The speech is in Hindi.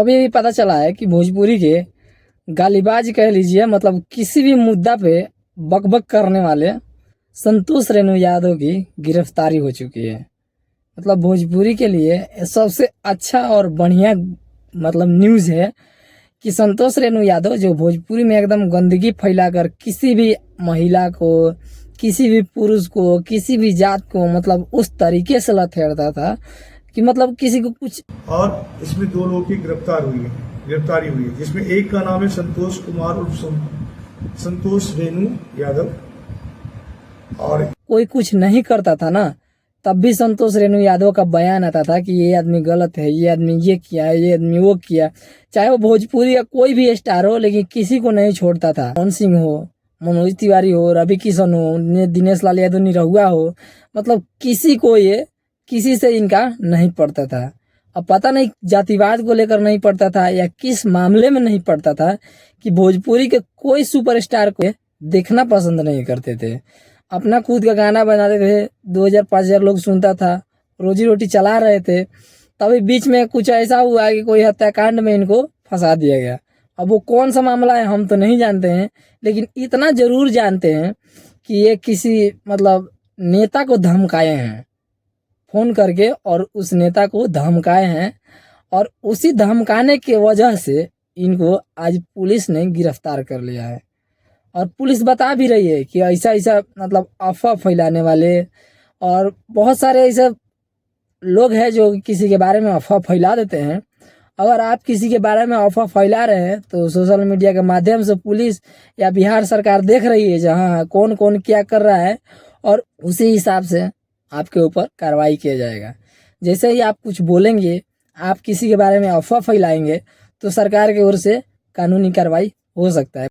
अभी भी पता चला है कि भोजपुरी के गालीबाज कह लीजिए, मतलब किसी भी मुद्दा पे बकबक करने वाले संतोष रेणु यादव की गिरफ्तारी हो चुकी है। मतलब भोजपुरी के लिए सबसे अच्छा और बढ़िया मतलब न्यूज़ है कि संतोष रेणु यादव जो भोजपुरी में एकदम गंदगी फैलाकर किसी भी महिला को, किसी भी पुरुष को, किसी भी जात को मतलब उस तरीके से लथेड़ता था कि मतलब किसी को कुछ। और इसमें 2 लोगों की गिरफ्तारी हुई है, जिसमें एक का नाम है संतोष कुमार उर्फ संतोष रेणु यादव। और कोई कुछ नहीं करता था ना, तब भी संतोष रेणु यादव का बयान आता था कि ये आदमी गलत है, ये आदमी ये किया है, ये आदमी वो किया। चाहे वो भोजपुरी का कोई भी स्टार हो, लेकिन किसी को नहीं छोड़ता था। मोहन सिंह हो, मनोज तिवारी हो, रवि किशन हो, दिनेश लाल यादव निरहुआ हो, मतलब किसी को ये किसी से इनका नहीं पड़ता था। अब पता नहीं जातिवाद को लेकर नहीं पड़ता था या किस मामले में नहीं पड़ता था कि भोजपुरी के कोई सुपरस्टार को देखना पसंद नहीं करते थे। अपना खुद का गाना बनाते थे, 2000-5000 लोग सुनता था, रोजी रोटी चला रहे थे। तभी बीच में कुछ ऐसा हुआ कि कोई हत्याकांड में इनको फंसा दिया गया। अब वो कौन सा मामला है हम तो नहीं जानते हैं, लेकिन इतना जरूर जानते हैं कि ये किसी मतलब नेता को धमकाए हैं फोन करके, और उस नेता को धमकाए हैं, और उसी धमकाने के वजह से इनको आज पुलिस ने गिरफ्तार कर लिया है। और पुलिस बता भी रही है कि ऐसा ऐसा मतलब अफवाह फैलाने वाले और बहुत सारे ऐसे लोग हैं जो किसी के बारे में अफवाह फैला देते हैं। अगर आप किसी के बारे में अफवाह फैला रहे हैं तो सोशल मीडिया के माध्यम से पुलिस या बिहार सरकार देख रही है जहाँ कौन कौन क्या कर रहा है, और उसी हिसाब से आपके ऊपर कार्रवाई किया जाएगा। जैसे ही आप कुछ बोलेंगे, आप किसी के बारे में अफवाह फैलाएंगे, तो सरकार की ओर से कानूनी कार्रवाई हो सकता है।